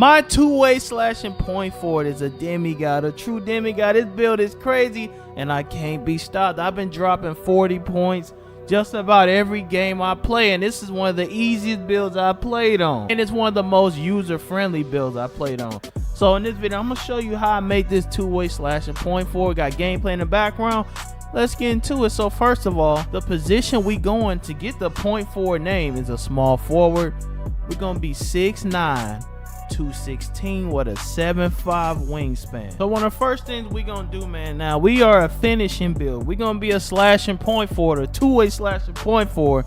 My two-way slashing point forward is a demigod, a true demigod. This build is crazy, and I can't be stopped. I've been dropping 40 points just about every game I play, and this is one of the easiest builds I played on. And it's one of the most user-friendly builds I played on. So in this video, I'm going to show you how I make this two-way slashing point forward. Got gameplay in the background. Let's get into it. So first of all, the position we going to get the point forward name is a small forward. We're going to be 6'9", 216 with a 7'5" wingspan. So one of the first things we gonna do, man, now we are a finishing build. We're gonna be a slashing point forward, a two-way slashing point forward.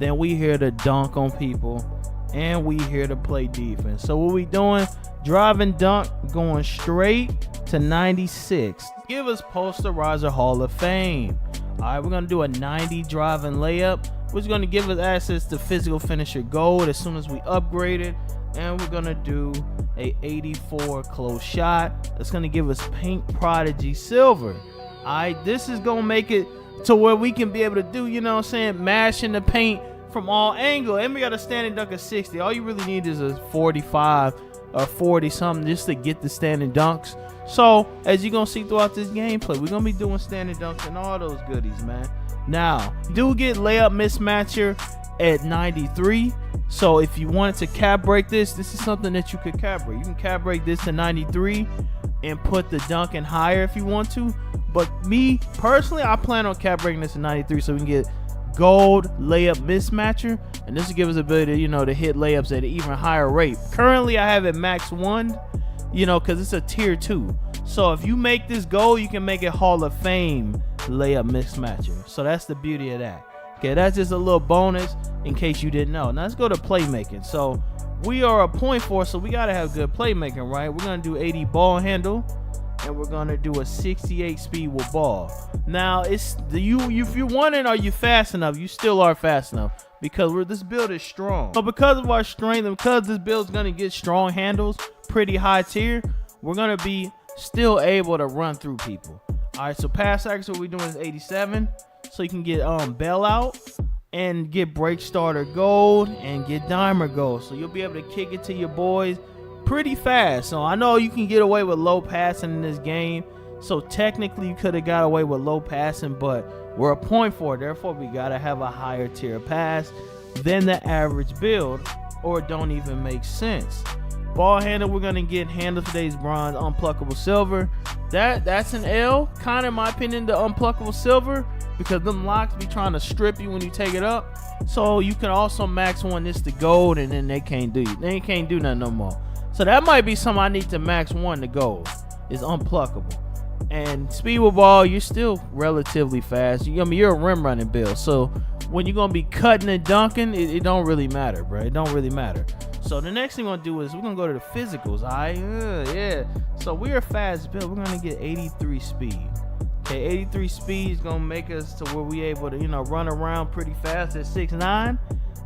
Then we here to dunk on people, and we here to play defense. So what we doing? Driving dunk, going straight to 96. Give us posterizer Hall of Fame. All right, we're gonna do a 90 driving layup, which is gonna give us access to physical finisher gold as soon as we upgrade it. And we're gonna do a 84 close shot. That's gonna give us paint prodigy silver. All right, this is gonna make it to where we can be able to do, you know what I'm saying, mashing the paint from all angles. And we got a standing dunk of 60. All you really need is a 45 or 40 something just to get the standing dunks. So as you're gonna see throughout this gameplay, we're gonna be doing standing dunks and all those goodies, man. Now, do get layup mismatcher at 93. So if you wanted to cap break this is something that you could cap break. You can cap break this to 93 and put the dunk in higher if you want to. But me personally, I plan on cap breaking this to 93 so we can get gold layup mismatcher, and this will give us the ability, you know, to hit layups at an even higher rate. Currently I have it max 1, you know, because it's a tier 2. So if you make this gold, you can make it Hall of Fame layup mismatcher. So that's the beauty of that. Okay, that's just a little bonus in case you didn't know. Now let's go to playmaking. So we are a point forward, so we gotta have good playmaking, right? We're gonna do 80 ball handle, and we're gonna do a 68 speed with ball. Now it's if you're wondering, are you fast enough? You still are fast enough because this build is strong. So because of our strength and because this build is gonna get strong handles, pretty high tier, we're gonna be still able to run through people. All right, so pass accuracy, what we're doing is 87. So you can get bailout and get break starter gold and get dimer gold. So you'll be able to kick it to your boys pretty fast. So I know you can get away with low passing in this game. So technically you could have got away with low passing, but we're a point forward. Therefore we gotta have a higher tier pass than the average build, or it don't even make sense. Ball handle, we're gonna get handle today's bronze, unpluckable silver. That's an L, kind of in my opinion, the unpluckable silver, because them locks be trying to strip you when you take it up. So you can also max one this to gold, and then they can't do you. They can't do nothing no more. So that might be something I need to max one to gold. Is unpluckable. And speed with ball, you're still relatively fast. I mean, you're a rim running build. So when you're gonna be cutting and dunking, it don't really matter, bro. It don't really matter. So the next thing we're gonna do is we're gonna go to the physicals. All right, yeah. So we're a fast build. We're gonna get 83 speed. Okay, 83 speed is gonna make us to where we able to, you know, run around pretty fast at 6'9",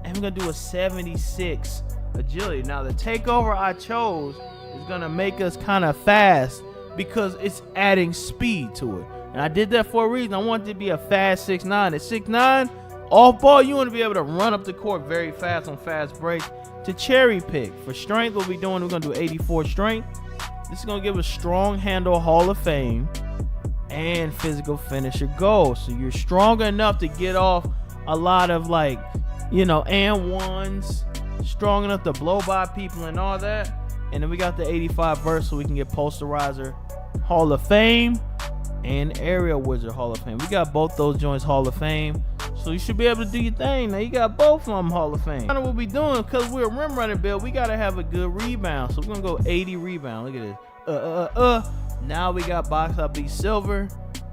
and we're gonna do a 76 agility. Now the takeover I chose is gonna make us kind of fast because it's adding speed to it, and I did that for a reason. I want it to be a fast 6'9". At 6'9", off ball, you want to be able to run up the court very fast on fast break. To cherry pick for strength, what we're doing, we're gonna do 84 strength. This is gonna give us strong handle Hall of Fame and physical finisher gold. So you're strong enough to get off a lot of, like, you know, and ones, strong enough to blow by people and all that. And then we got the 85 burst, so we can get posterizer Hall of Fame and aerial wizard Hall of Fame. We got both those joints Hall of Fame, so you should be able to do your thing. Now you got both of them Hall of Fame. Kind of what we doing, because we're a rim running build, we gotta have a good rebound. So we're gonna go 80 rebound. Look at this. Now we got box out beat silver,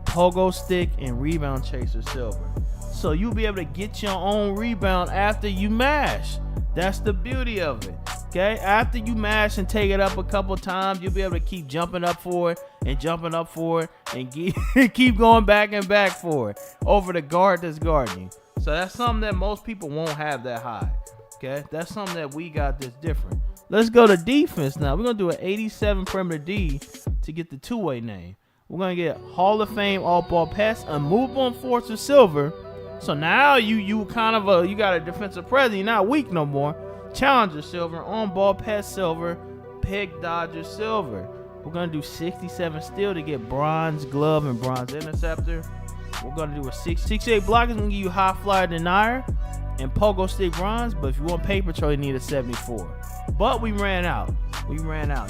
pogo stick, and rebound chaser silver. So you'll be able to get your own rebound after you mash. That's the beauty of it. Okay, after you mash and take it up a couple times, you'll be able to keep jumping up for it and jumping up for it and keep going back and back for it over the guard that's guarding you. So that's something that most people won't have that high. Okay, that's something that we got that's different. Let's go to defense now. We're gonna do an 87 perimeter D to get the two-way name. We're gonna get Hall of Fame all-ball pass, unmovable force of silver. So now you kind of you got a defensive presence. You're not weak no more. Challenger silver, on ball pass silver, pick Dodger silver. We're gonna do 67 steel to get bronze glove and bronze interceptor. We're gonna do a 68 block is gonna give you high flyer denier and pogo stick bronze. But if you want paper patrol, you need a 74. But we ran out.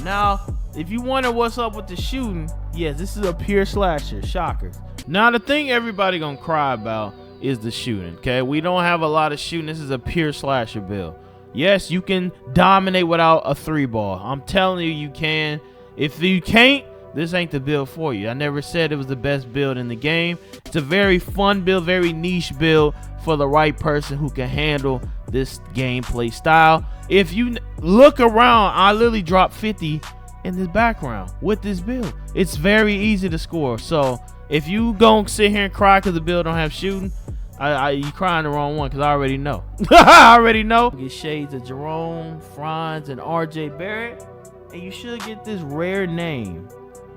Now, if you wonder what's up with the shooting, yes, this is a pure slasher. Shocker. Now, the thing everybody gonna cry about is the shooting. Okay, we don't have a lot of shooting. This is a pure slasher build. Yes, you can dominate without a 3-ball. I'm telling you, you can. If you can't, this ain't the build for you. I never said it was the best build in the game. It's a very fun build, very niche build for the right person who can handle this gameplay style. If you look around, I literally dropped 50 in this background with this build. It's very easy to score. So if you gonna sit here and cry because the build don't have shooting, you crying the wrong one, because I already know. I already know. Get shades of Jerome, Franz, and RJ Barrett. And you should get this rare name,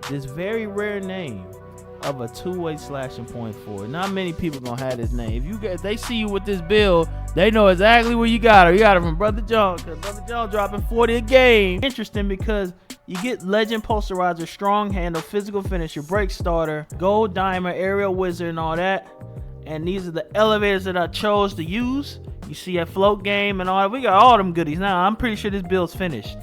this very rare name of a two-way slashing point forward. Not many people gonna have this name. If they see you with this build, they know exactly where you got her. You got her from Brother John, because Brother John dropping 40 a game. Interesting because you get legend posterizer, strong handle, physical finisher, break starter, gold diamond, aerial wizard, and all that. And these are the elevators that I chose to use. You see a float game and all that. We got all them goodies. Now I'm pretty sure this build's finished.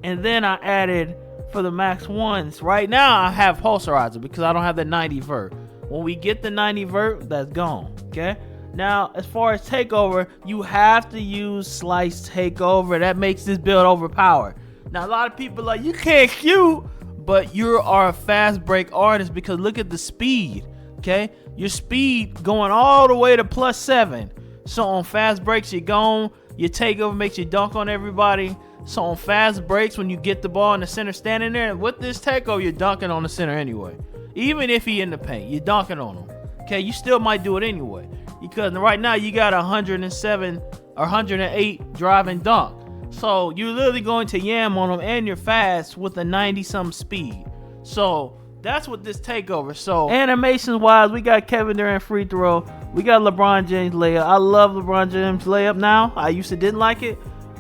And then I added for the max ones. Right now I have posterizer because I don't have the 90 vert. When we get the 90 vert, that's gone. Okay. Now as far as takeover, you have to use slice takeover. That makes this build overpowered. Now a lot of people are like, you can't shoot, but you are a fast break artist because look at the speed. Okay, your speed going all the way to +7. So on fast breaks, you're gone. Your takeover makes you dunk on everybody. So on fast breaks, when you get the ball in the center standing there, with this takeover, you're dunking on the center anyway. Even if he in the paint, you're dunking on him. Okay, you still might do it anyway. Because right now, you got 107 or 108 drive and dunk. So you're literally going to yam on him, and you're fast with a 90-something speed. So that's what this takeover. So animations wise, we got Kevin Durant free throw. We got LeBron James layup. I love LeBron James layup now. I used to didn't like it,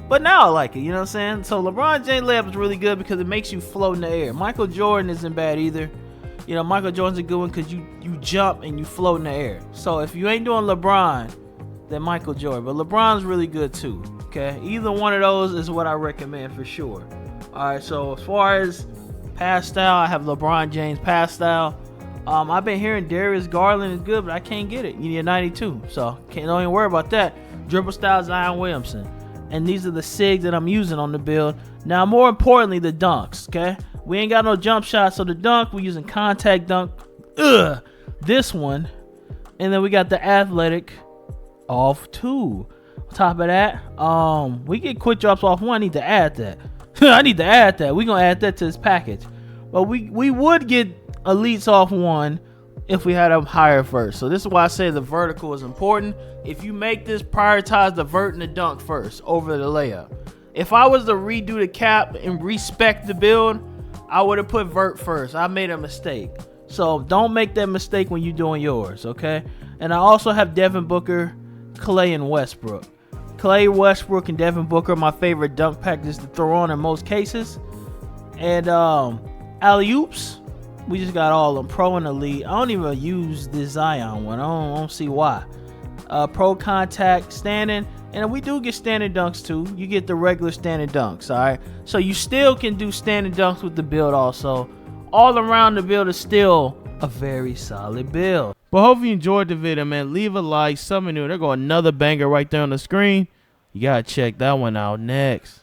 but now I like it. You know what I'm saying? So LeBron James layup is really good because it makes you float in the air. Michael Jordan isn't bad either. You know, Michael Jordan's a good one because you jump and you float in the air. So if you ain't doing LeBron, then Michael Jordan. But LeBron's really good too. Okay, either one of those is what I recommend for sure. All right, so as far as pass style, I have LeBron James pass style. I've been hearing Darius Garland is good, but I can't get it. You need a 92, so don't even worry about that. Dribble style, Zion Williamson. And these are the sigs that I'm using on the build. Now, more importantly, the dunks, okay? We ain't got no jump shots, so the dunk, we're using contact dunk. This one. And then we got the athletic off 2. On top of that, we get quick drops off 1. I need to add that. I need to add that. We're going to add that to this package. But we would get elites off 1 if we had them higher first. So this is why I say the vertical is important. If you make this, prioritize the vert and the dunk first over the layup. If I was to redo the cap and respec the build, I would have put vert first. I made a mistake. So don't make that mistake when you're doing yours, okay? And I also have Devin Booker, Clay, and Westbrook. Clay, Westbrook, and Devin Booker are my favorite dunk packages to throw on in most cases. And alley-oops, we just got all of them, pro and elite. I don't even use this Zion one. I don't see why. Pro contact, standing, and we do get standing dunks too. You get the regular standing dunks, all right? So you still can do standing dunks with the build also. All around the build is still a very solid build. But hopefully you enjoyed the video, man. Leave a like, something new. There go another banger right there on the screen. You gotta check that one out next.